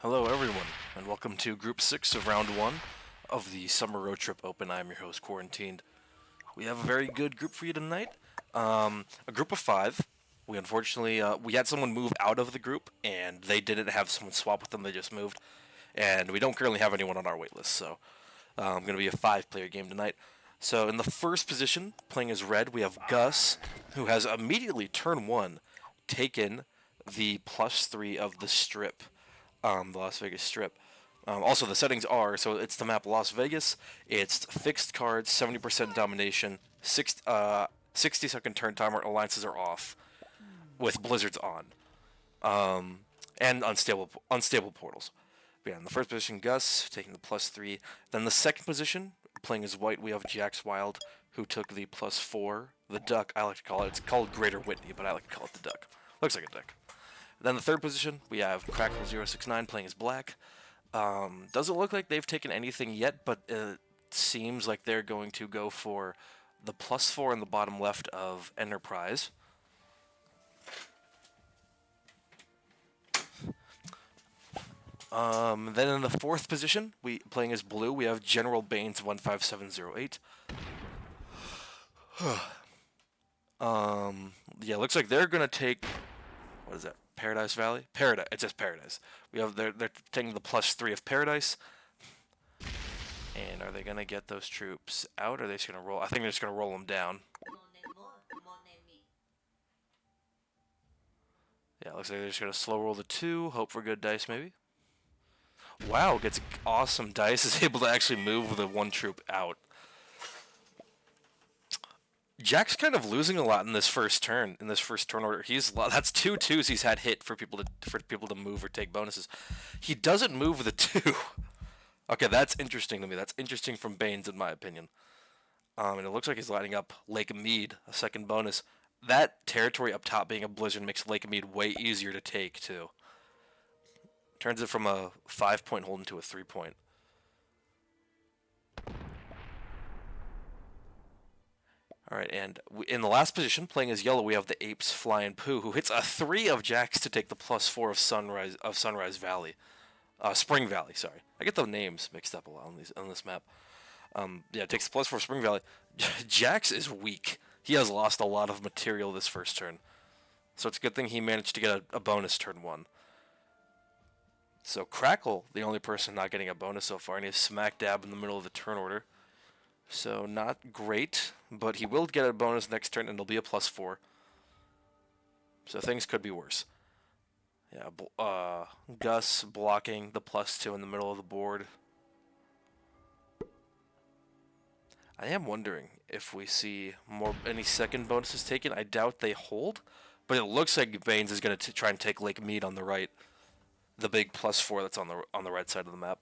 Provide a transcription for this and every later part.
Hello, everyone, and welcome to Group 6 of Round 1 of the Summer Road Trip Open. I am your host, Quarantined. We have a very good group for you tonight. A group of 5. We unfortunately, we had someone move out of the group, and they didn't have someone swap with them, they just moved. And we don't currently have anyone on our waitlist, so going to be a 5-player game tonight. So in the first position, playing as red, we have Gus, who has immediately, turn 1, taken the +3 of the strip, the Las Vegas Strip. Also, the settings are, so it's the map Las Vegas, it's fixed cards, 70% domination, 60-second turn timer, alliances are off, with blizzards on, and unstable portals. But yeah, in the first position, Gus, taking the +3. Then the second position, playing as white, we have Jax Wild, who took the +4. The duck, I like to call it, it's called Greater Whitney, but I like to call it the duck. Looks like a duck. Then the third position, we have Crackle069 playing as black. Doesn't look like they've taken anything yet, but it seems like they're going to go for the +4 in the bottom left of Enterprise. Then in the fourth position, playing as blue, we have General Baines 15708. Yeah, looks like they're gonna take, what is that? Paradise Valley? Paradise. It says Paradise. They're taking the +3 of Paradise. And are they gonna get those troops out? Or are they just gonna roll? I think they're just gonna roll them down. Yeah, looks like they're just gonna slow roll the 2. Hope for good dice, maybe. Wow, gets awesome dice. Is able to actually move the 1 troop out. Jack's kind of losing a lot in this first turn. In this first turn order, that's 2 2s he's had hit for people to move or take bonuses. He doesn't move the 2. Okay, that's interesting to me. That's interesting from Baines, in my opinion. And it looks like he's lining up Lake Mead, a second bonus. That territory up top being a blizzard makes Lake Mead way easier to take too. Turns it from a 5-point hold into a 3-point. Alright, and in the last position, playing as yellow, we have the Apes Flying Poo, who hits a 3 of Jacks to take the +4 of Sunrise Valley. Spring Valley, sorry. I get the names mixed up a lot on this map. Yeah, it takes the +4 Spring Valley. Jax is weak. He has lost a lot of material this first turn. So it's a good thing he managed to get a bonus turn 1. So Crackle, the only person not getting a bonus so far, and he's smack dab in the middle of the turn order. So not great, but he will get a bonus next turn, and it'll be a +4. So things could be worse. Yeah, Gus blocking the +2 in the middle of the board. I am wondering if we see any second bonuses taken. I doubt they hold, but it looks like Baines is going to try and take Lake Mead on the right, the big +4 that's on the right side of the map.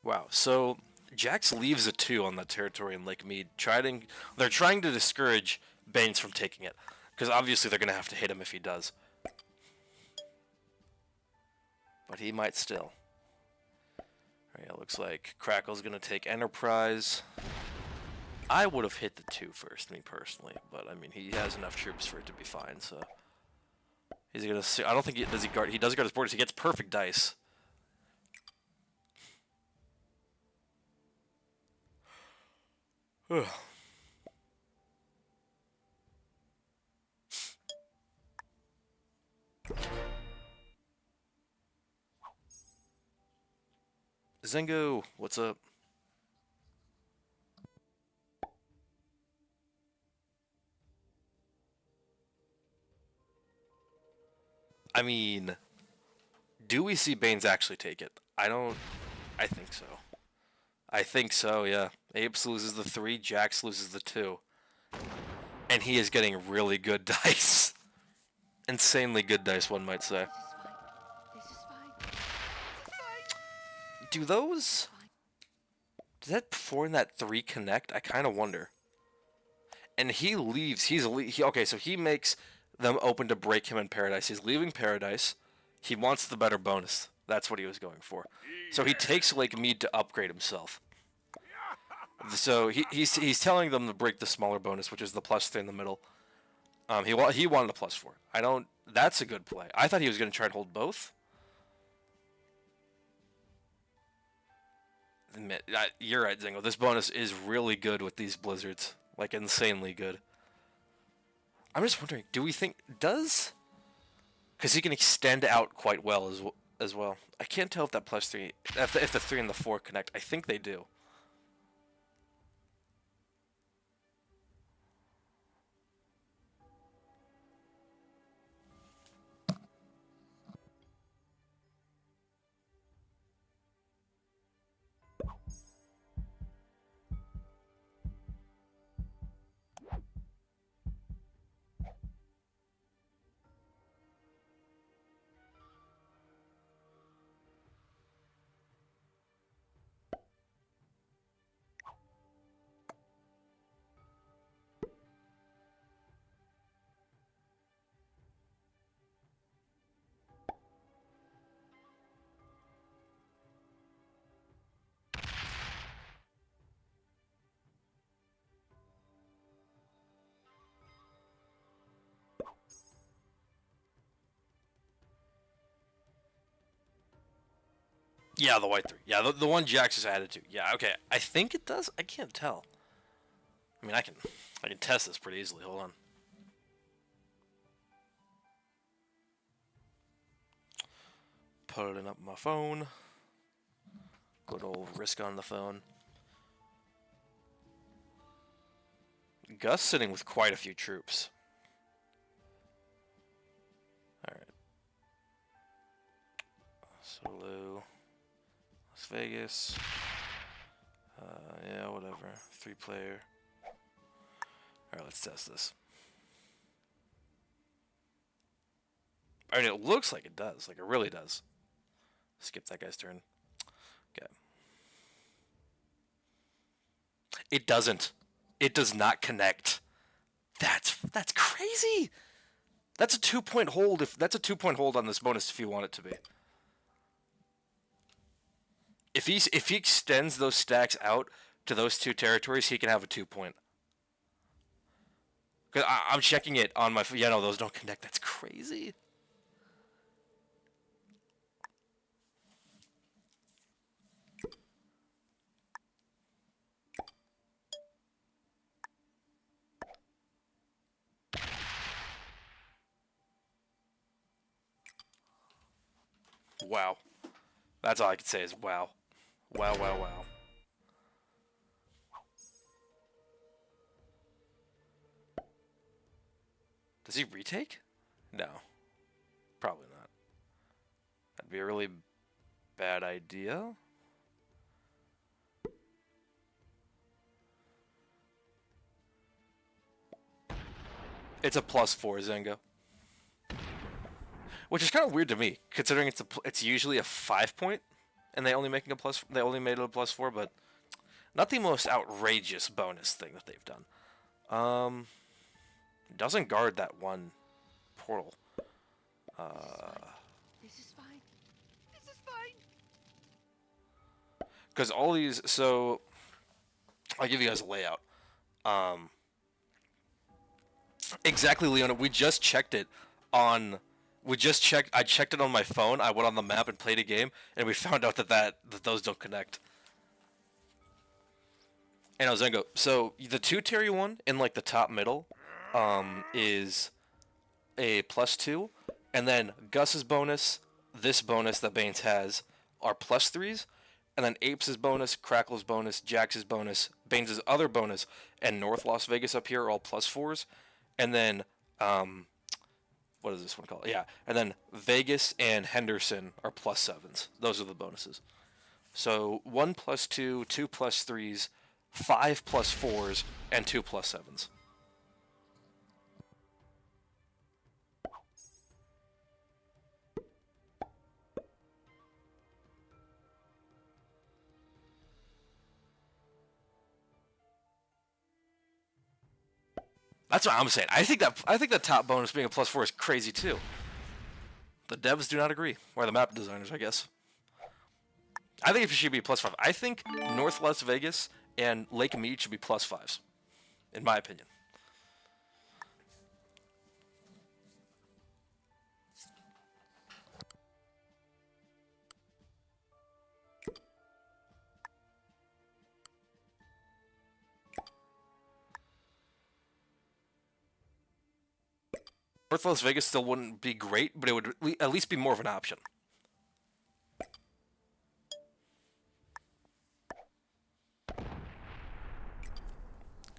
Wow, so Jax leaves a 2 on that territory in Lake Mead. They're trying to discourage Baines from taking it, because obviously they're going to have to hit him if he does. But he might still. Alright, it looks like Crackle's going to take Enterprise. I would have hit the 2 first, me personally, but I mean, he has enough troops for it to be fine, so... He's going to... I don't think he does guard his borders. He gets perfect dice. Zengo, what's up? I mean, do we see Baines actually take it? I don't. I think so. I think so. Yeah. Apes loses the 3. Jax loses the 2. And he is getting really good dice. Insanely good dice, one might say. This is fine. This is fine. Do those? Does that 4 and that 3 connect? I kind of wonder. And he leaves. Okay, so he makes them open to break him in Paradise. He's leaving Paradise. He wants the better bonus. That's what he was going for. So he takes Lake Mead to upgrade himself. So he's telling them to break the smaller bonus, which is the +3 in the middle. He wanted a +4. I don't. That's a good play. I thought he was going to try and hold both. You're right, Zingo. This bonus is really good with these blizzards. Like, insanely good. I'm just wondering, do we think... Does... Because he can extend out quite well as well. I can't tell if that +3... If the 3 and the 4 connect. I think they do. Yeah, the white 3. Yeah, the one Jax is added to. Yeah, okay. I think it does. I can't tell. I mean, I can test this pretty easily. Hold on. Putting up my phone. Good old Risk on the phone. Gus sitting with quite a few troops. Alright. Solo. Las Vegas. Yeah, whatever. 3-player. Alright, let's test this. I mean, it looks like it does. Like, it really does. Skip that guy's turn. Okay. It doesn't. It does not connect. That's crazy. That's a 2-point hold. That's a 2-point hold on this bonus if you want it to be. If he extends those stacks out to those 2 territories, he can have a 2-point. Cause I'm checking it on my. Yeah, no, those don't connect. That's crazy. Wow. That's all I can say is wow. Wow, wow, wow. Does he retake? No. Probably not. That'd be a really bad idea. It's a +4, Zengo. Which is kind of weird to me, considering it's usually a 5-point, and they only made it a +4, but not the most outrageous bonus thing that they've done. Doesn't guard that one portal. This is fine. This is fine. Because all these, so I'll give you guys a layout. Exactly, Leona. We just checked it on. I checked it on my phone. I went on the map and played a game, and we found out that those don't connect. And Zengo. So the 2 Terry one in like the top middle, is a +2, and then Gus's bonus, this bonus that Baines has, are +3s, and then Apes' bonus, Crackle's bonus, Jax's bonus, Baines' other bonus, and North Las Vegas up here are all +4s, and then what is this one called? Yeah, and then Vegas and Henderson are plus sevens. Those are the bonuses. So 1 plus 2, 2 plus threes, 5 plus fours, and 2 plus sevens. That's what I'm saying. I think that top bonus being a plus four is crazy too. The devs do not agree, or the map designers, I guess. I think it should be plus five. I think North Las Vegas and Lake Mead should be plus fives, in my opinion. North Las Vegas still wouldn't be great, but it would at least be more of an option.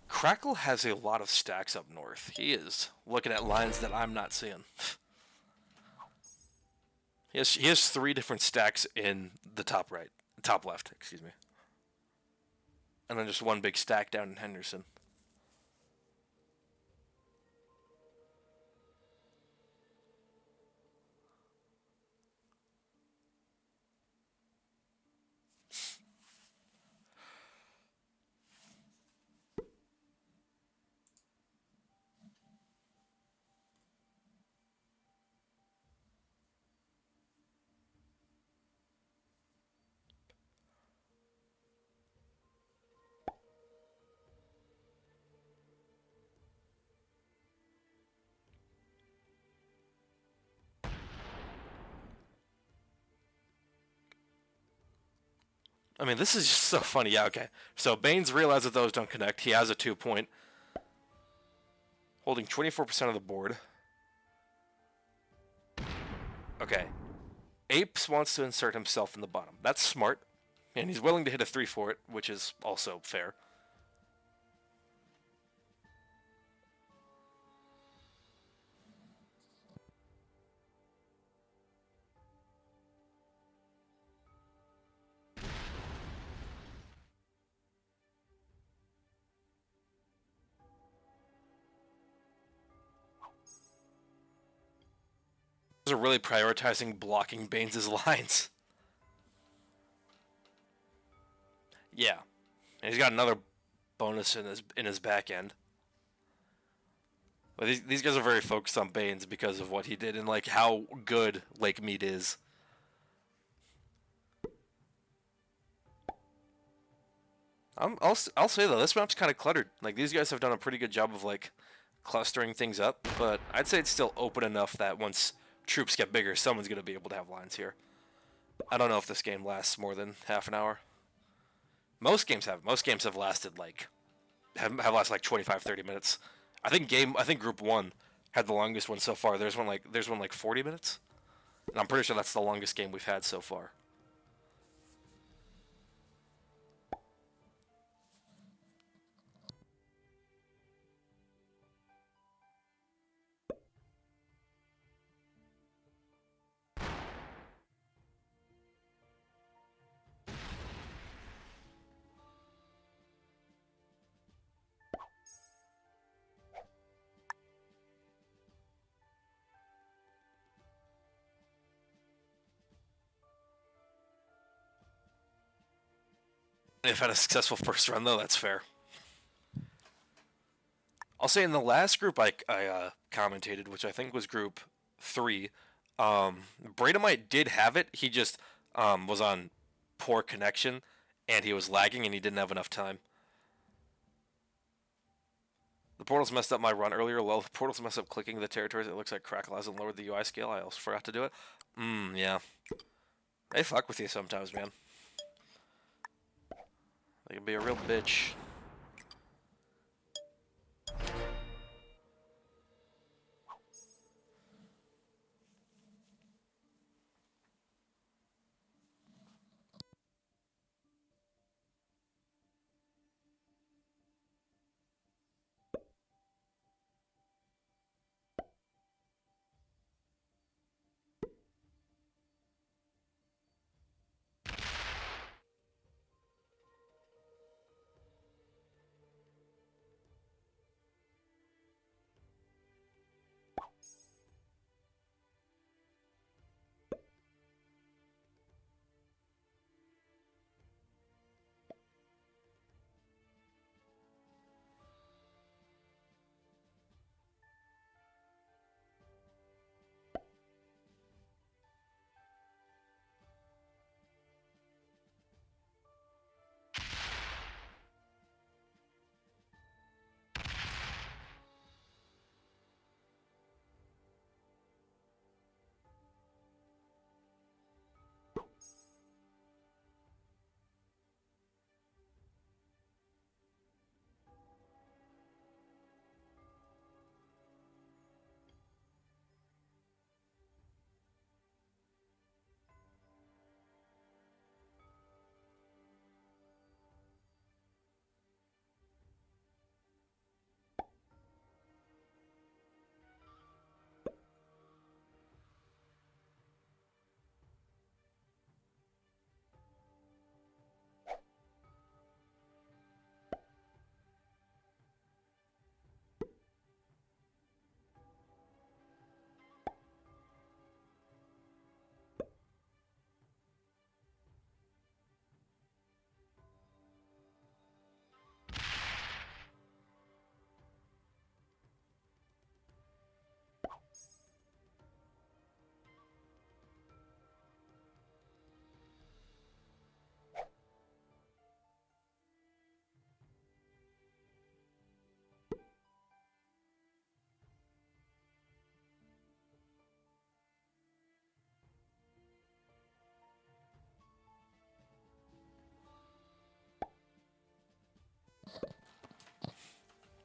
Crackle has a lot of stacks up north. He is looking at lines that I'm not seeing. He has 3 different stacks in the top right, top left, excuse me, and then just one big stack down in Henderson. I mean, this is just so funny. Yeah, okay. So Baines realizes that those don't connect. He has a 2-point, holding 24% of the board. Okay. Apes wants to insert himself in the bottom. That's smart. And he's willing to hit a 3 for it, which is also fair. They're really prioritizing blocking Baines' lines. Yeah. And he's got another bonus in his back end. But these guys are very focused on Baines because of what he did and like how good Lake Mead is. I'll say though, this map's kind of cluttered. Like these guys have done a pretty good job of like clustering things up, but I'd say it's still open enough that once troops get bigger, someone's gonna be able to have lines here. I don't know if this game lasts more than half an hour. Most games have. Most games have lasted like have lasted like 25, 30 minutes. I think Group One had the longest one so far. There's one like 40 minutes, and I'm pretty sure that's the longest game we've had so far. They've had a successful first run though. That's fair. I'll say in the last group I commentated, which I think was Group 3, Bradamite did have it. He just was on poor connection, and he was lagging, and he didn't have enough time. The portals messed up my run earlier. Well, the portals messed up clicking the territories. It looks like Crackle hasn't lowered the UI scale. I also forgot to do it. Yeah. They fuck with you sometimes, man. They can be a real bitch.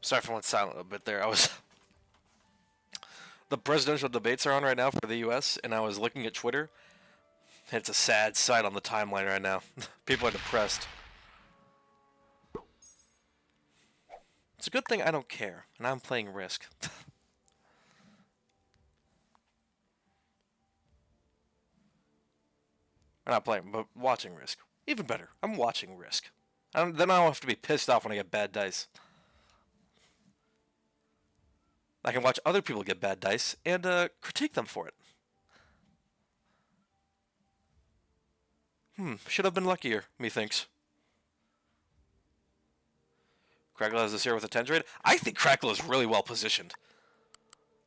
Sorry if I went silent a bit there. I was the presidential debates are on right now for the U.S. and I was looking at Twitter. And it's a sad sight on the timeline right now. People are depressed. It's a good thing I don't care, and I'm playing Risk. I'm not playing, but watching Risk. Even better, I'm watching Risk. Then I don't have to be pissed off when I get bad dice. I can watch other people get bad dice and critique them for it. Should have been luckier, methinks. Crackle has this here with a 10 trade. I think Crackle is really well positioned.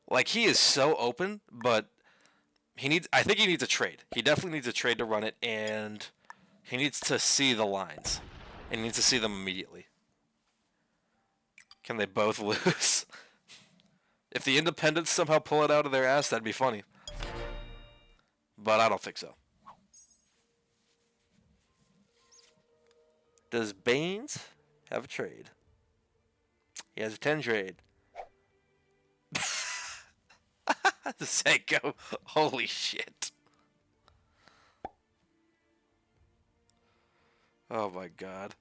Like, he is so open, but I think he needs a trade. He definitely needs a trade to run it, and he needs to see the lines. And he needs to see them immediately. Can they both lose? If the independents somehow pull it out of their ass, that'd be funny. But I don't think so. Does Baines have a trade? He has a 10 trade. Senko. Holy shit. Oh my god.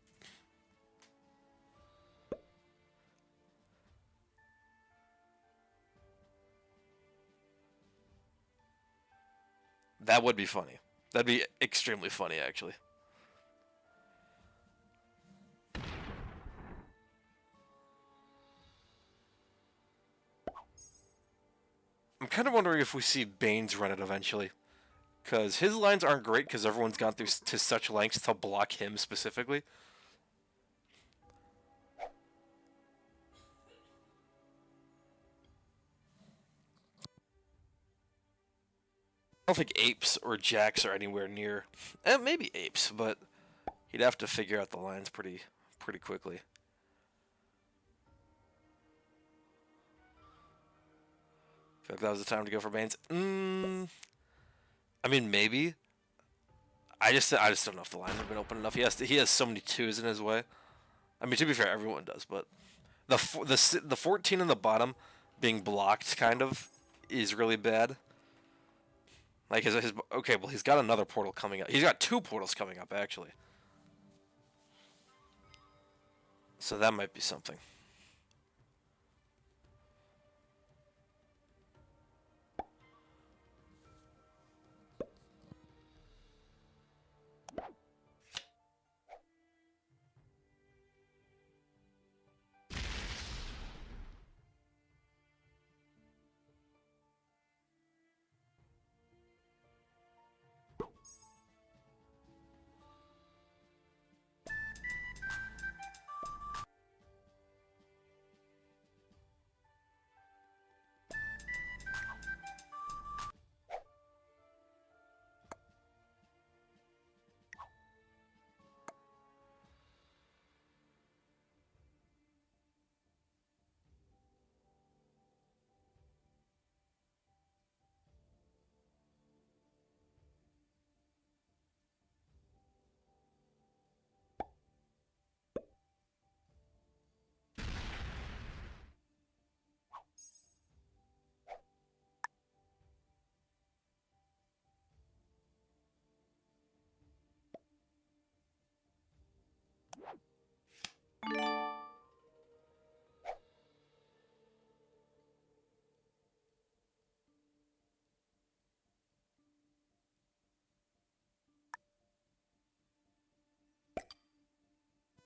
That would be funny. That'd be extremely funny, actually. I'm kind of wondering if we see Baines run it eventually. Because his lines aren't great because everyone's gone through to such lengths to block him specifically. I don't think Apes or Jacks are anywhere near. Maybe Apes, but he'd have to figure out the lines pretty quickly. Feel like that was the time to go for Baines. I mean, maybe. I just don't know if the lines have been open enough. He has so many twos in his way. I mean, to be fair, everyone does, but the 14 in the bottom being blocked kind of is really bad. Like his okay, well he's got another portal coming up. He's got two portals coming up actually. So that might be something.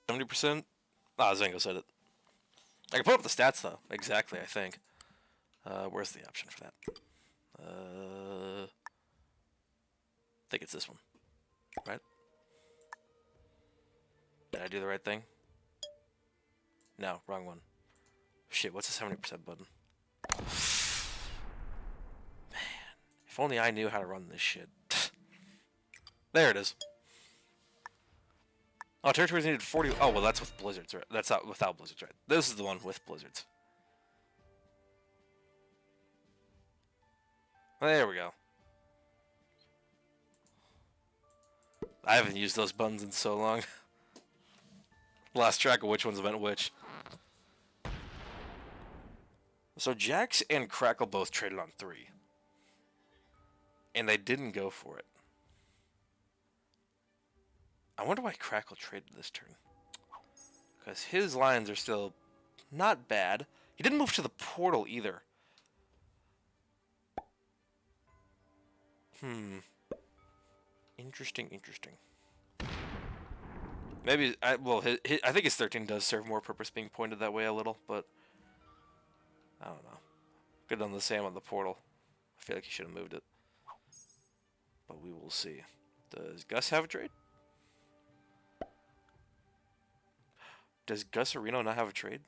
$70%. Ah, Zango said it. I can put up the stats though. Exactly, I think. Where's the option for that? I think it's this one, right? Did I do the right thing? No, wrong one. Shit, what's the 70% button? Man, if only I knew how to run this shit. There it is. Oh, territories needed 40. Oh, well, that's with blizzards, right? That's not without blizzards, right? This is the one with blizzards. There we go. I haven't used those buttons in so long. Lost track of which ones meant which. So Jax and Crackle both traded on 3. And they didn't go for it. I wonder why Crackle traded this turn. Because his lines are still not bad. He didn't move to the portal either. Interesting. Maybe, I think his 13 does serve more purpose being pointed that way a little, but I don't know. Good on the Sam on the portal. I feel like he should have moved it. But we will see. Does Gus have a trade? Does Gus Areno not have a trade?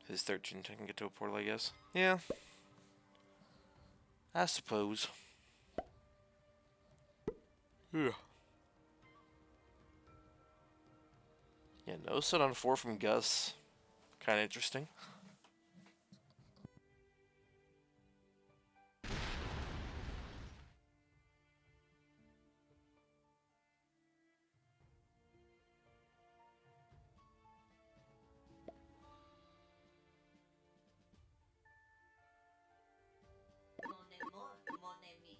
His 13 can get to a portal, I guess. Yeah. I suppose. Yeah. Yeah, no set on 4 from Gus. Kind of interesting. Mon amour, mon ami.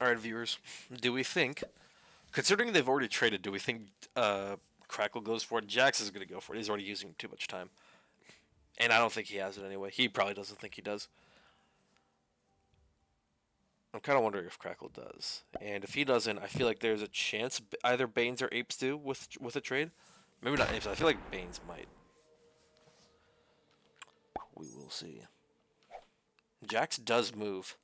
Alright, viewers. Do we think, considering they've already traded, do we think Crackle goes for it? Jax is going to go for it. He's already using too much time. And I don't think he has it anyway. He probably doesn't think he does. I'm kind of wondering if Crackle does. And if he doesn't, I feel like there's a chance either Banes or Apes do with a trade. Maybe not Apes. I feel like Banes might. We will see. Jax does move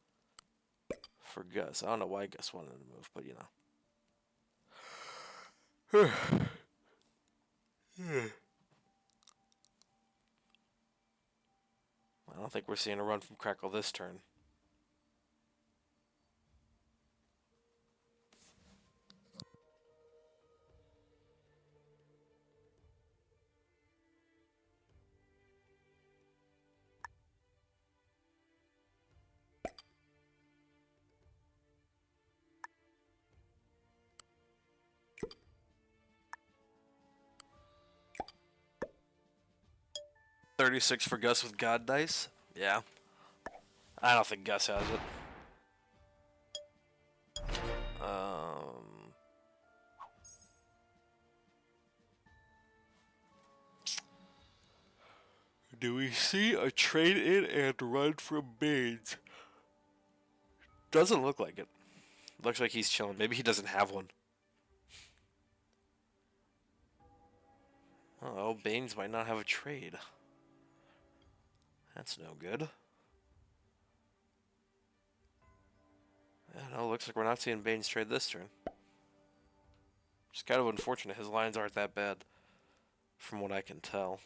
for Gus. I don't know why Gus wanted to move, but you know. I don't think we're seeing a run from Crackle this turn. $36 for Gus with God Dice? Yeah. I don't think Gus has it. Do we see a trade in and run from Banes? Doesn't look like it. Looks like he's chilling. Maybe he doesn't have one. Oh, Banes might not have a trade. That's no good. Yeah, no, looks like we're not seeing Banes trade this turn. It's kind of unfortunate. His lines aren't that bad, from what I can tell.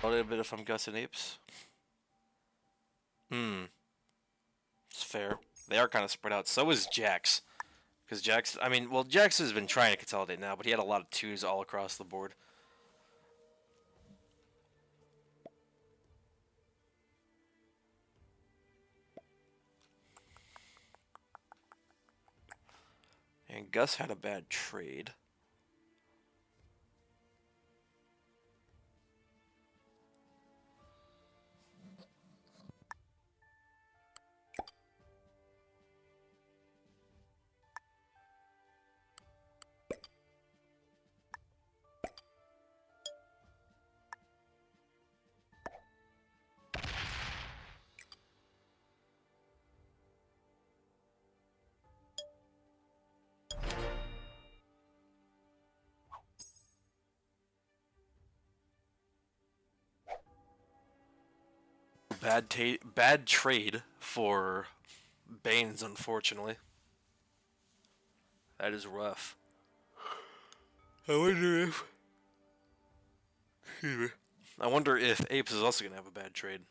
A little bit if I'm guessing apes. Hmm, it's fair. They are kind of spread out. So is Jax. Because Jax, I mean, well, Jax has been trying to consolidate now, but he had a lot of twos all across the board. And Gus had a bad trade. Bad trade for Baines, unfortunately. That is rough. I wonder if. Excuse me. I wonder if Apes is also gonna have a bad trade.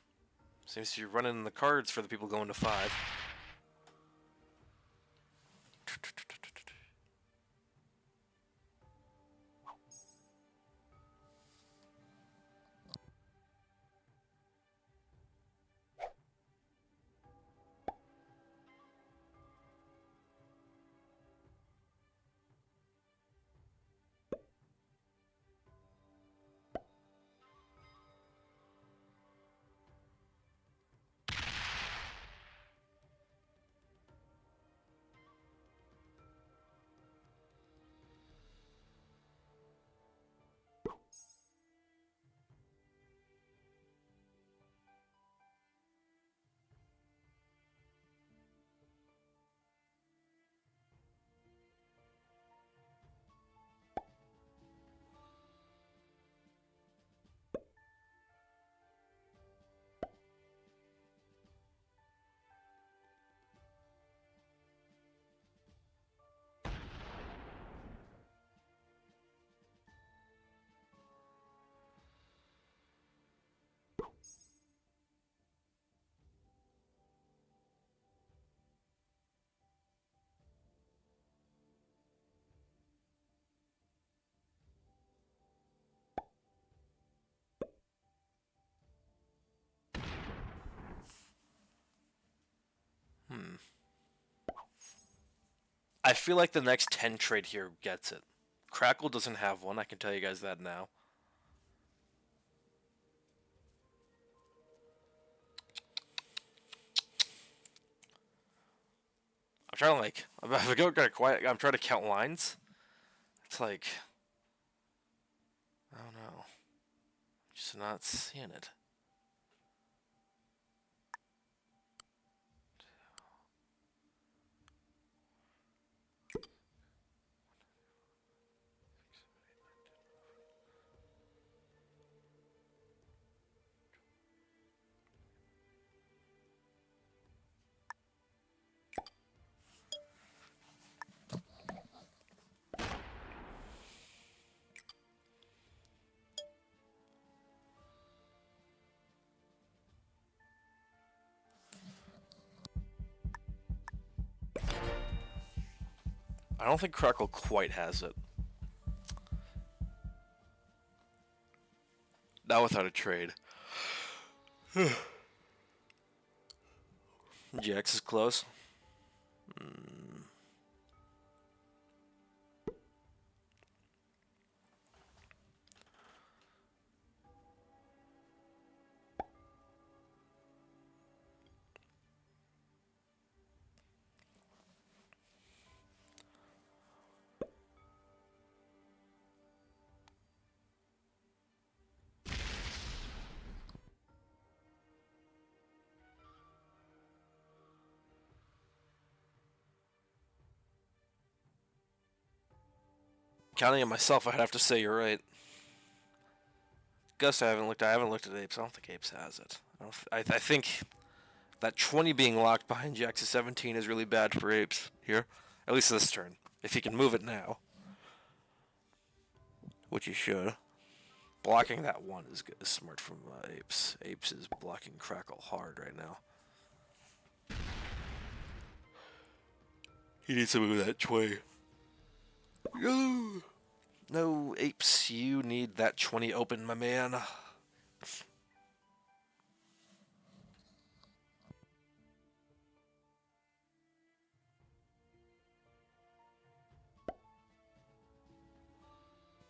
Seems to be running the cards for the people going to 5. Hmm. I feel like the next 10 trade here gets it. Crackle doesn't have one, I can tell you guys that now. I'm trying to like, I'm go kind of quiet. I'm trying to count lines. It's like, I don't know, just not seeing it. I don't think Crackle quite has it. Not without a trade. GX is close. Counting it myself, I'd have to say you're right. Gus, I haven't looked. I haven't looked at Apes. I don't think Apes has it. I think that 20 being locked behind GX's 17 is really bad for Apes here. At least this turn. If he can move it now, which he should. Blocking that one is good, is smart from Apes. Apes is blocking Crackle hard right now. He needs to move that 20. No, no, Apes, you need that 20 open, my man.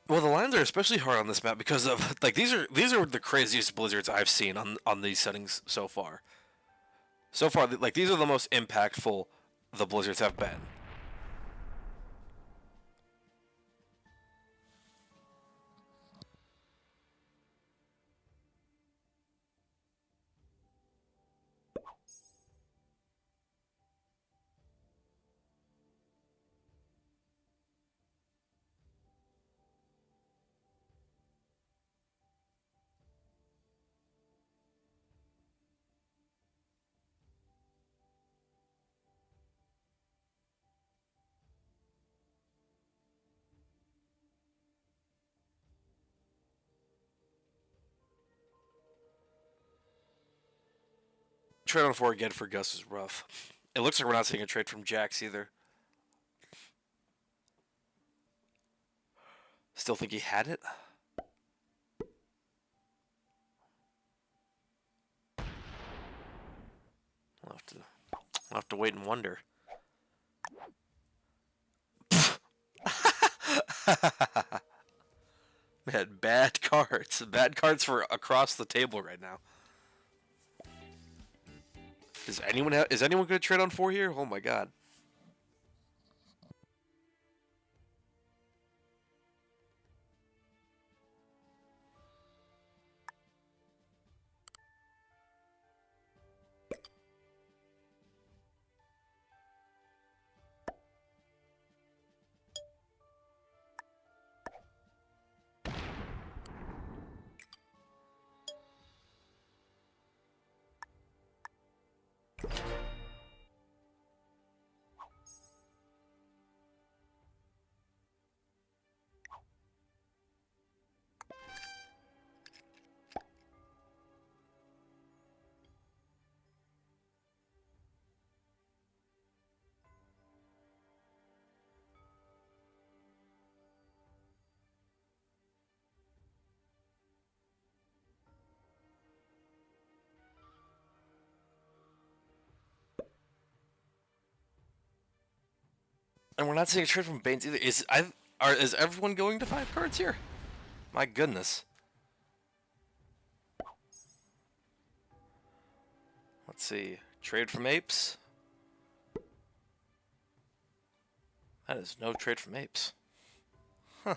Well, the lines are especially hard on this map because of like these are the craziest blizzards I've seen on these settings so far. So far, like these are the most impactful the blizzards have been. Trade on 4 again for Gus is rough. It looks like we're not seeing a trade from Jax either. Still think he had it? I'll have to wait and wonder. Man, bad cards. Bad cards for across the table right now. Is anyone going to trade on 4 here? Oh my god. And we're not seeing a trade from Baines either. Is everyone going to 5 cards here? My goodness. Let's see. Trade from Apes. That is no trade from Apes. Huh.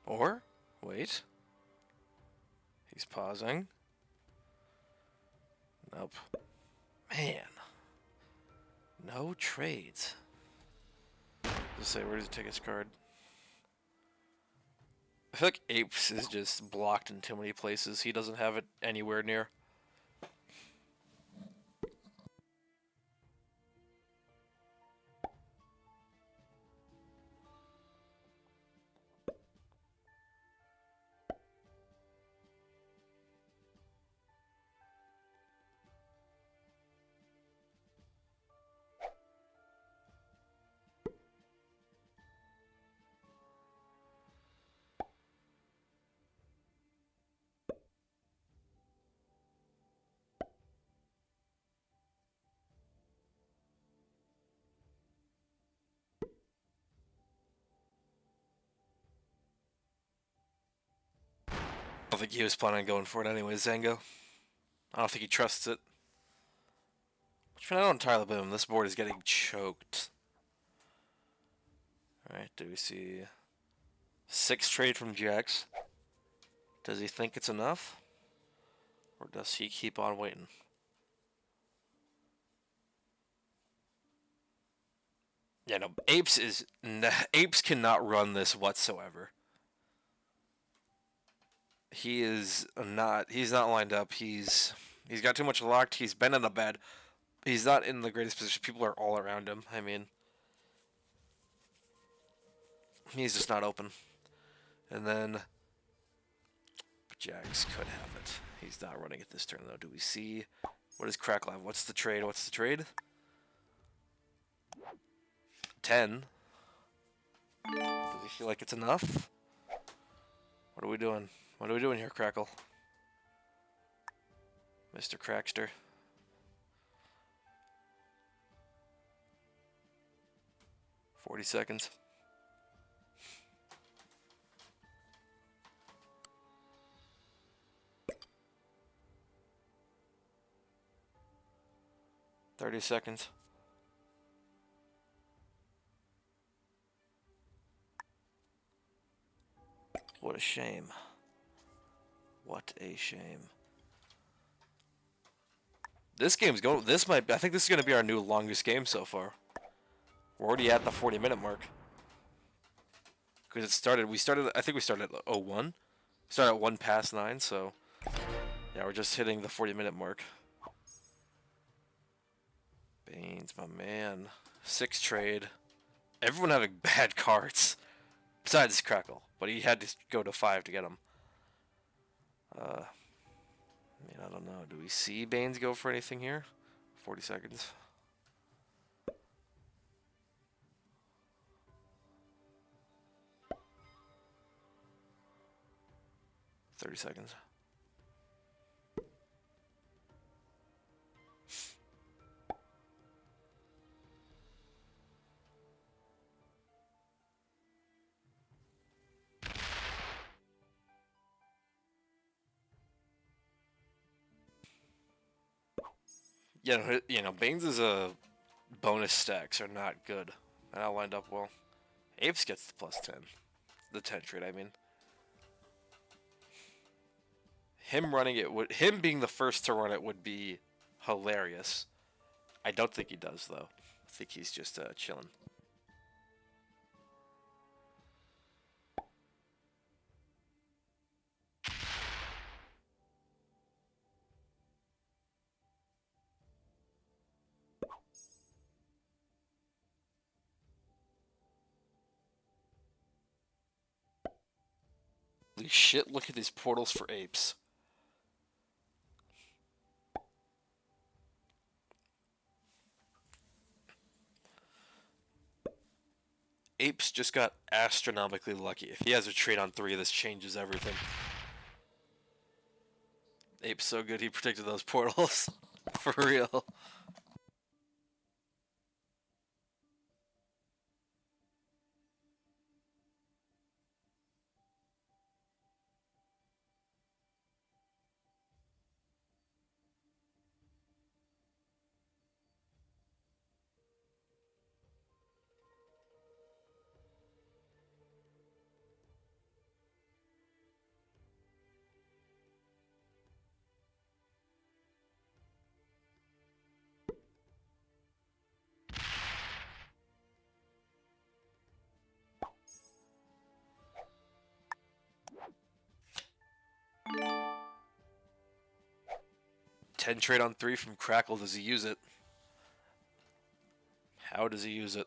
Or, wait. He's pausing. Nope. Man. No trades. Just say, where does he take his card? I feel like Apes is just blocked in too many places. He doesn't have it anywhere near. I don't think he was planning on going for it anyway, Zango. I don't think he trusts it. Which I don't entirely blame him. This board is getting choked. Alright, do we see 6 trade from Jax? Does he think it's enough? Or does he keep on waiting? Yeah, no, Apes cannot run this whatsoever. He's not lined up. He's got too much locked. He's been in a bad. He's not in the greatest position. People are all around him. I mean, he's just not open. And then Jax could have it. He's not running it this turn, though. Do we see... What is Crackle have? What's the trade? What's the trade? 10. Does he feel like it's enough? What are we doing? What are we doing here, Crackle? Mr. Crackster. $40 seconds. $30 seconds. What a shame. What a shame. This game's going. This might. I think this is going to be our new longest game so far. We're already at the 40-minute mark. Because it started. We started. I think we started at 01. Started at 1 past 9. So yeah, we're just hitting the 40-minute mark. Baines, my man. 6 trade. Everyone having bad cards. Besides Crackle. But he had to go to 5 to get him. I mean, I don't know. Do we see Baines go for anything here? 40 seconds. $30 seconds. Yeah, you know, Baines' bonus stacks are not good. And I lined up well. Apes gets the plus 10. The 10 trade, I mean. Him running it would, him being the first to run it would be hilarious. I don't think he does though. I think he's just chilling. Holy shit, look at these portals for apes. Apes just got astronomically lucky. If he has a trade on 3, this changes everything. Ape's so good he protected those portals. For real. Ten trade on 3 from Crackle. Does he use it? How does he use it?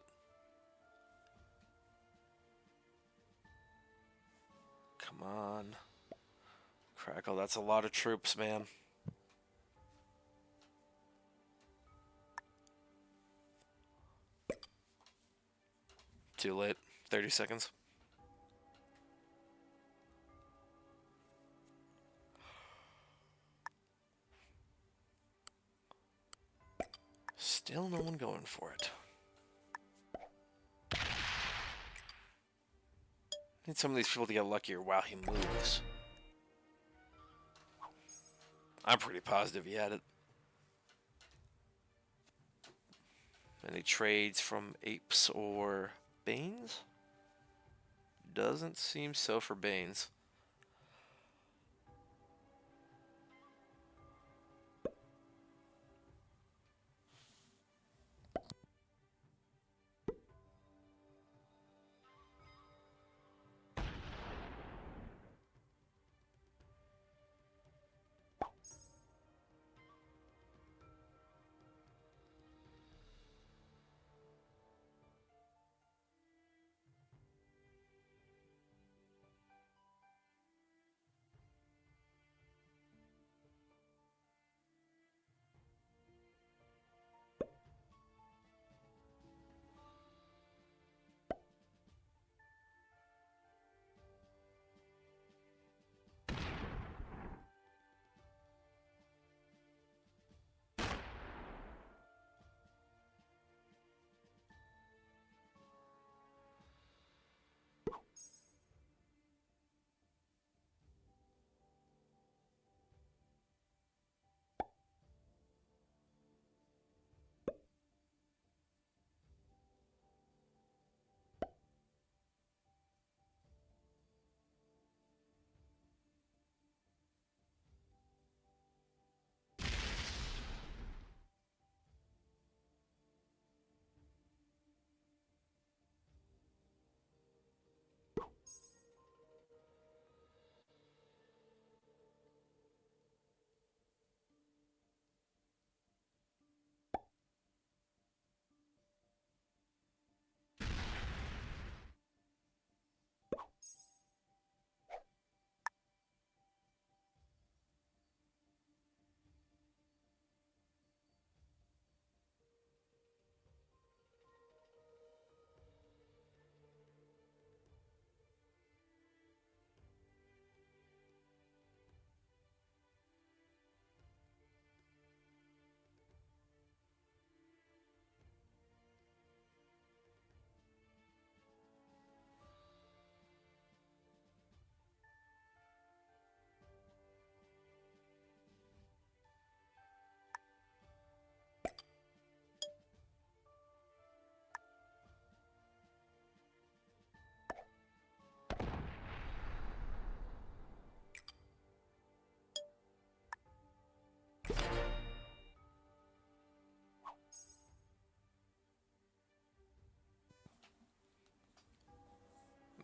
Come on. Crackle, that's a lot of troops, man. Too late. 30 seconds. Still no one going for it. Need some of these people to get luckier while he moves. I'm pretty positive he had it. Any trades from Apes or Baines? Doesn't seem so for Baines.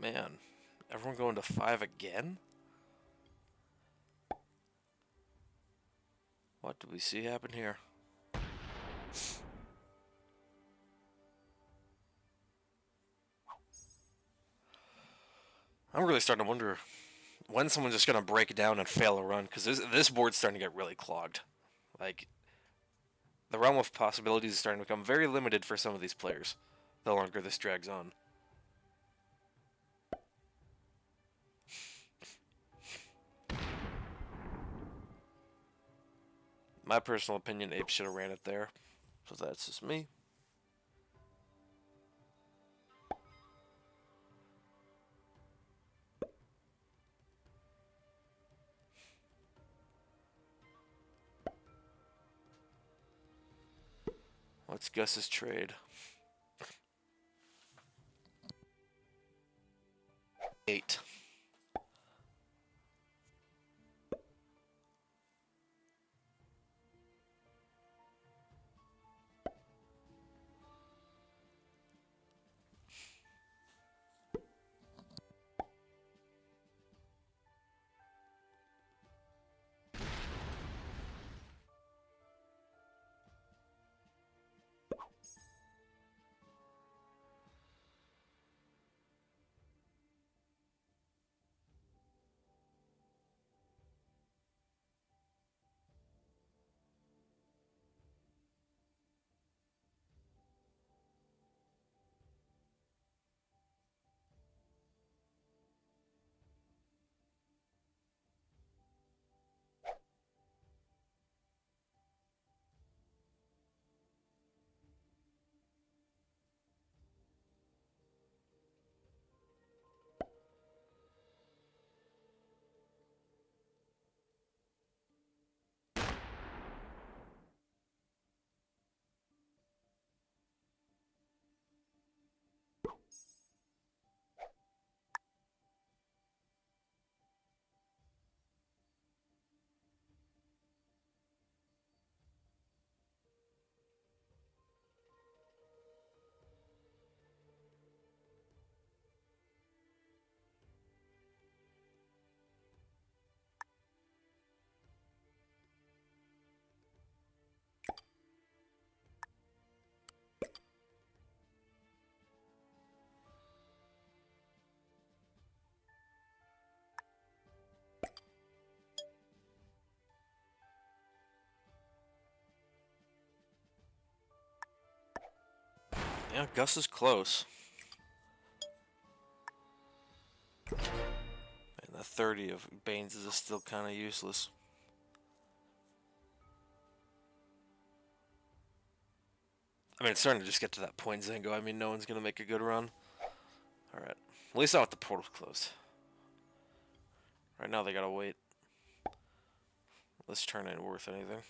Man, everyone going to 5 again? What do we see happen here? I'm really starting to wonder when someone's just gonna break down and fail a run, because this board's starting to get really clogged. Like, the realm of possibilities is starting to become very limited for some of these players the longer this drags on. My personal opinion, Ape should have ran it there. So that's just me. What's Gus's trade? 8. Yeah, Gus is close. And the 30 of Baines is still kind of useless. I mean, it's starting to just get to that point, Zango. I mean, no one's going to make a good run. Alright. At least not with the portals closed. Right now, they got to wait. This turn ain't worth anything.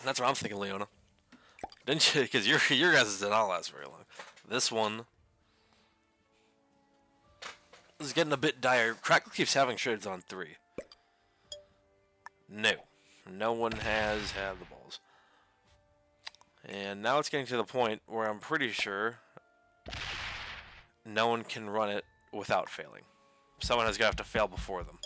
That's what I'm thinking, Leona. Didn't you? Because your guys did not last very long. This one is getting a bit dire. Crackle keeps having trades on 3. No. No one has had the balls. And now it's getting to the point where I'm pretty sure no one can run it without failing. Someone has got to have to fail before them.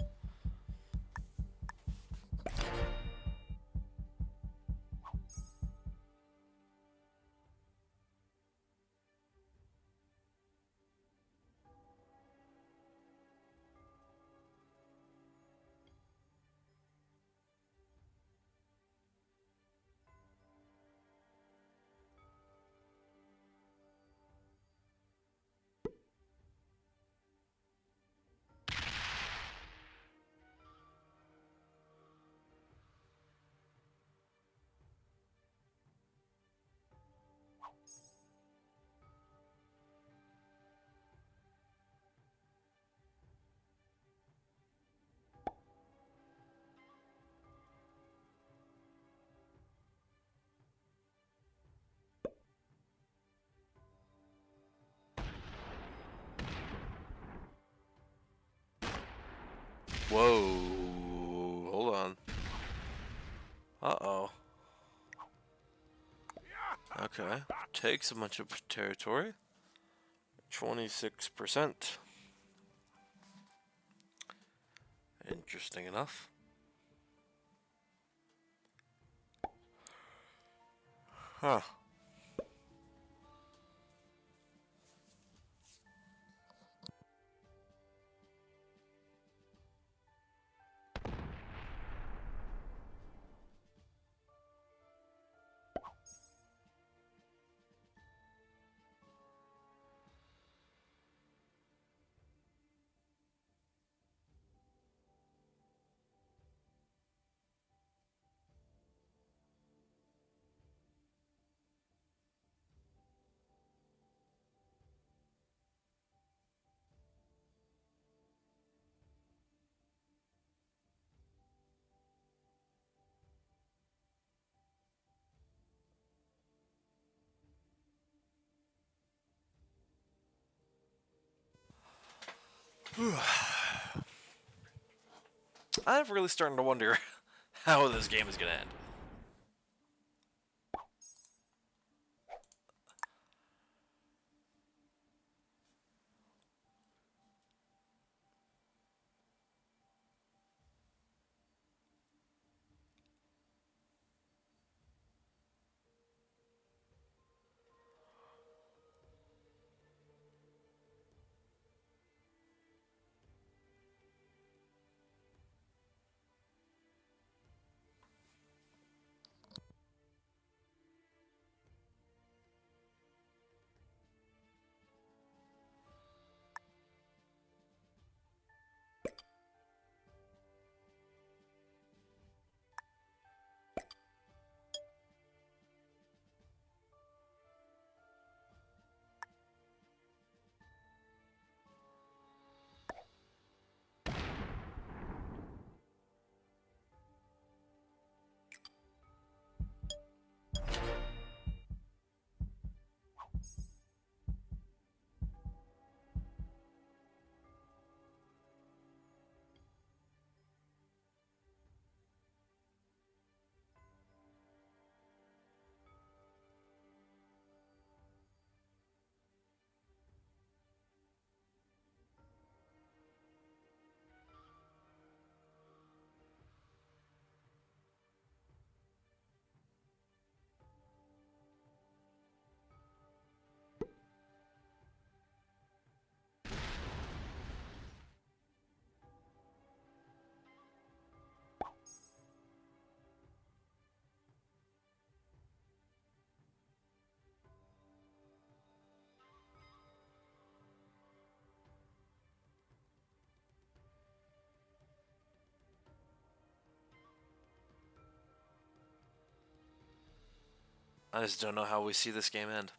Whoa. Hold on. Uh-oh. Okay. Takes a bunch of territory. 26%. Interesting enough. Huh. I'm really starting to wonder how this game is going to end. I just don't know how we see this game end.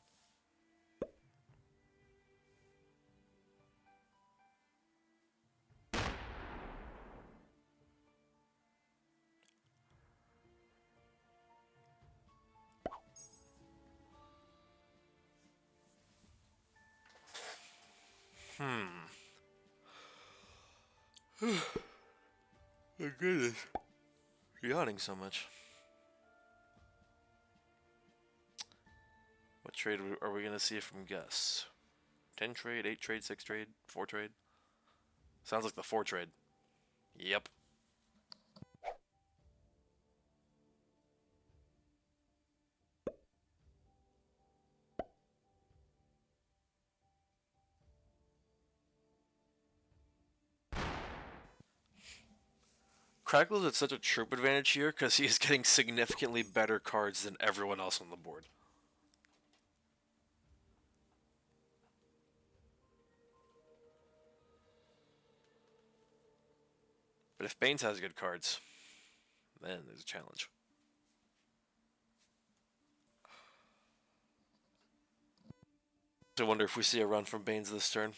Hmm. My goodness. Yawning so much. What trade are we going to see from Gus? 10 trade, 8 trade, 6 trade, 4 trade? Sounds like the 4 trade. Yep. Crackle's at such a troop advantage here because he is getting significantly better cards than everyone else on the board. But if Baines has good cards, then there's a challenge. I wonder if we see a run from Baines this turn.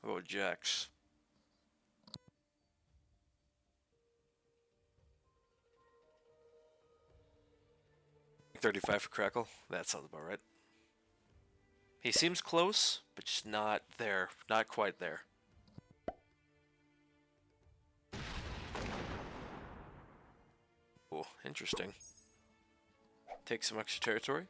How about Jax? 35 for Crackle? That sounds about right. He seems close, but just not there. Not quite there. Oh, interesting. Take some extra territory.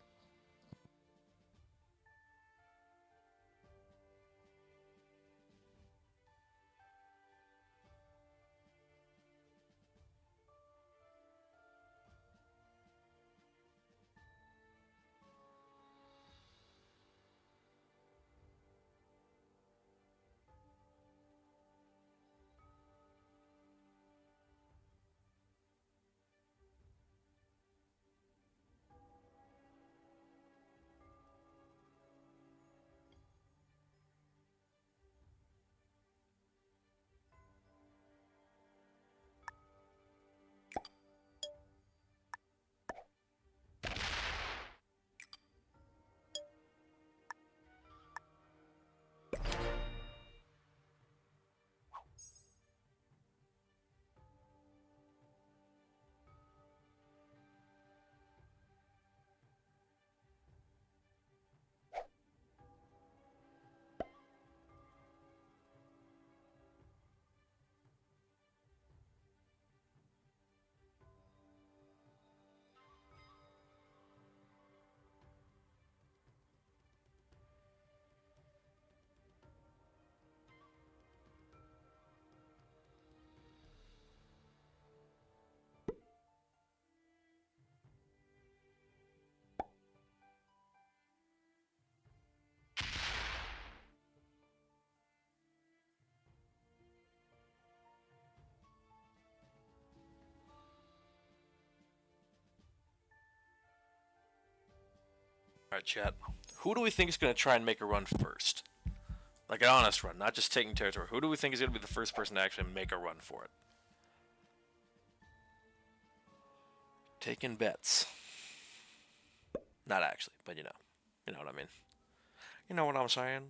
Alright, chat. Who do we think is going to try and make a run first? Like an honest run, not just taking territory. Who do we think is going to be the first person to actually make a run for it? Taking bets. Not actually, but you know. You know what I mean. You know what I'm saying?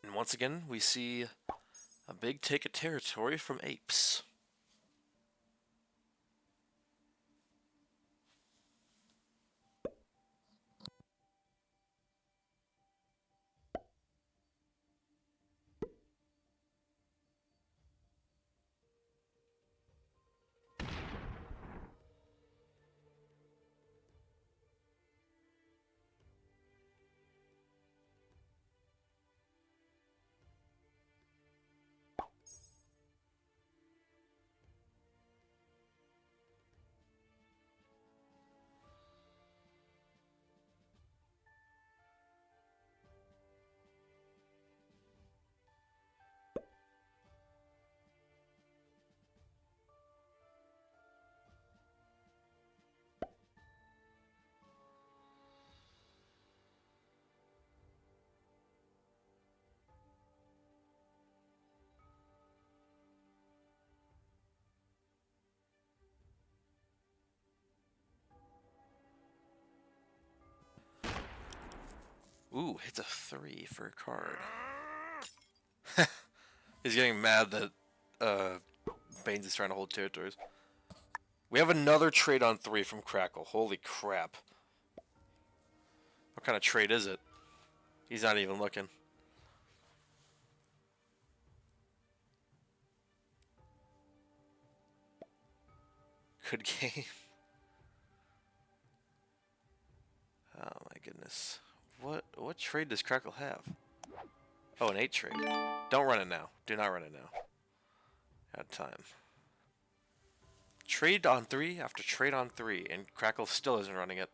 And once again, we see a big take of territory from Apes. Ooh, hits a 3 for a card. He's getting mad that Baines is trying to hold territories. We have another trade on 3 from Crackle. Holy crap. What kind of trade is it? He's not even looking. Good game. Oh my goodness. What trade does Crackle have? Oh, an 8 trade. Don't run it now. Do not run it now. Out of time. Trade on 3 after trade on 3, and Crackle still isn't running it.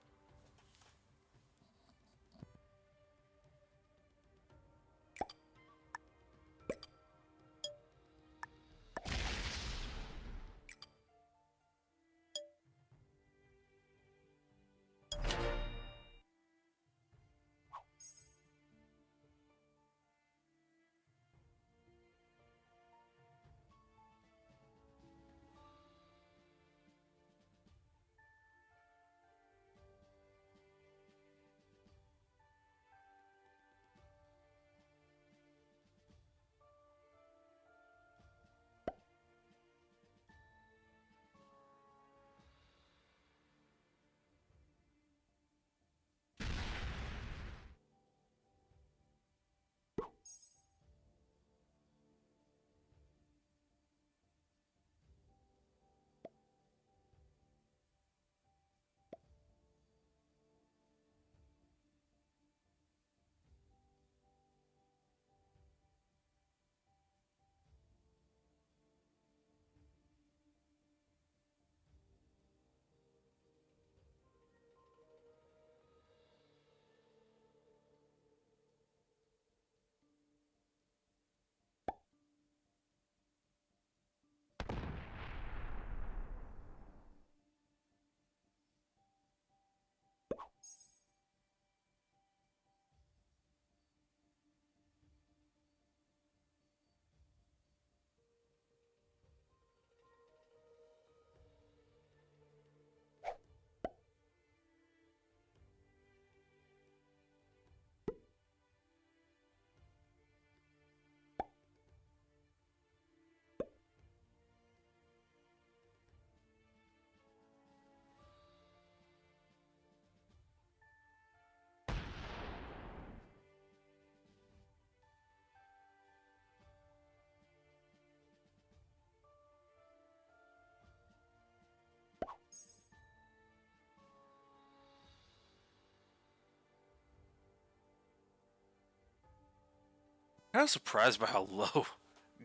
I'm kind of surprised by how low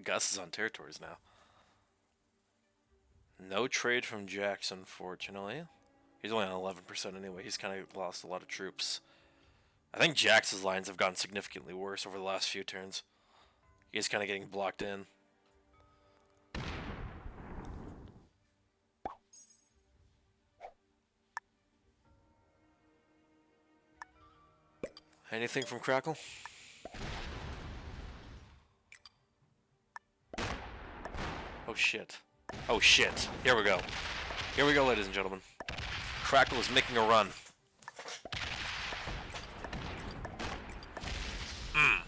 Gus is on territories now. No trade from Jax, unfortunately. He's only on 11% anyway. He's kind of lost a lot of troops. I think Jax's lines have gotten significantly worse over the last few turns. He's kind of getting blocked in. Anything from Crackle? Oh shit. Oh shit. Here we go. Here we go, ladies and gentlemen. Crackle is making a run. Oh,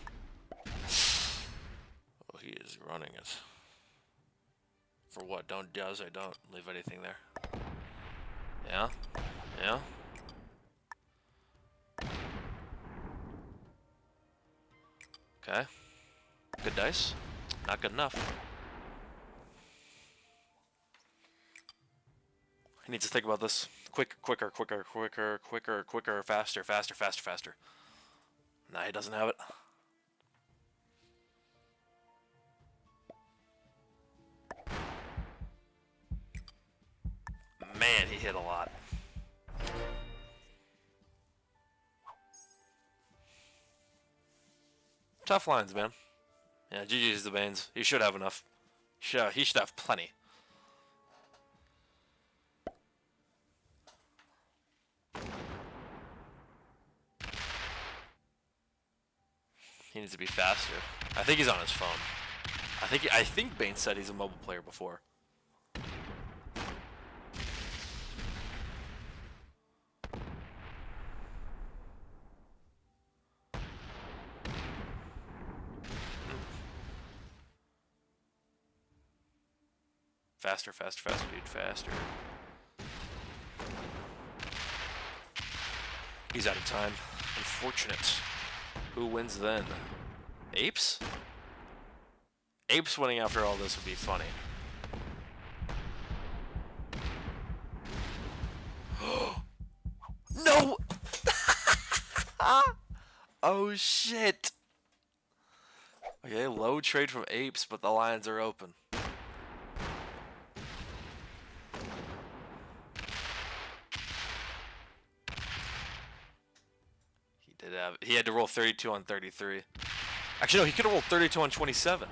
he is running it. For what? Don't leave anything there. Yeah? Yeah? Okay. Good dice. Not good enough. He needs to think about this. Quicker, faster. Nah, he doesn't have it. Man, he hit a lot. Tough lines, man. Yeah, GG's the Banes. He should have enough. He should have plenty. He needs to be faster. I think he's on his phone. I think Bane said he's a mobile player before. Faster, faster, faster, dude, faster. He's out of time. Unfortunate. Who wins then? Apes? Apes winning after all this would be funny. No! Oh shit! Okay, low trade from Apes, but the lines are open. He had to roll 32 on 33. Actually, no, he could have rolled 32 on 27.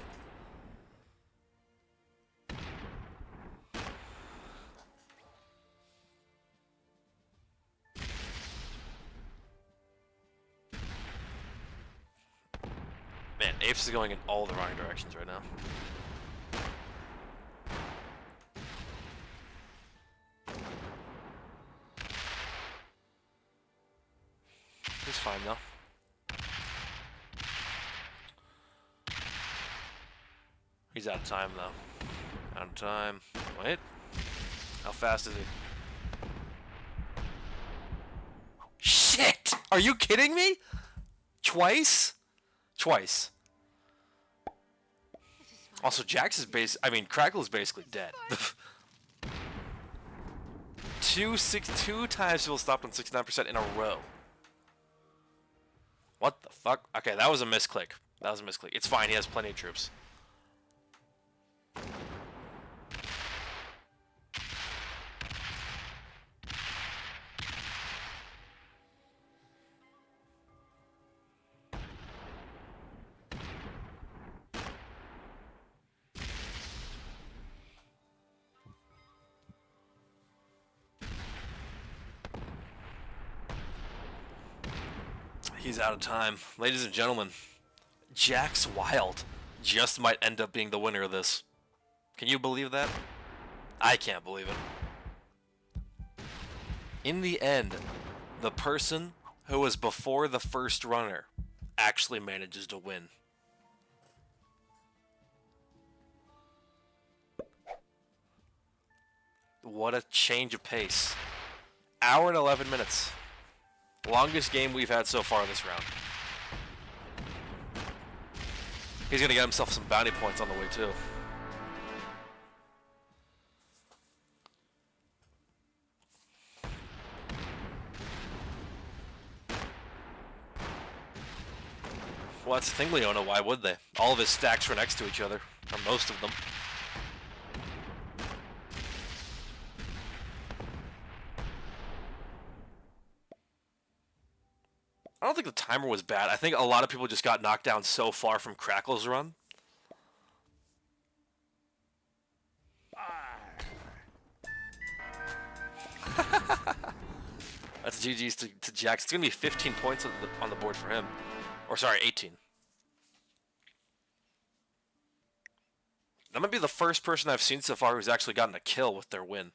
Man, Apes is going in all the wrong directions right now. He's fine though. He's out of time though. Out of time. Wait. How fast is he? Shit! Are you kidding me? Twice? Twice. Also, Jax is Crackle is basically dead. Two times people stopped on 69% in a row. What the fuck? Okay, that was a misclick. That was a misclick. It's fine, he has plenty of troops. He's out of time. Ladies and gentlemen, Jax Wild just might end up being the winner of this. Can you believe that? I can't believe it. In the end, the person who was before the first runner actually manages to win. What a change of pace. Hour and 11 minutes. Longest game we've had so far this round. He's gonna get himself some bounty points on the way too. Well, that's the thing, Leona. Why would they? All of his stacks were next to each other, or most of them. I don't think the timer was bad. I think a lot of people just got knocked down so far from Crackle's run. That's GG's to Jax. It's going to be 15 points on the board for him. Or sorry, 18. That might be the first person I've seen so far who's actually gotten a kill with their win.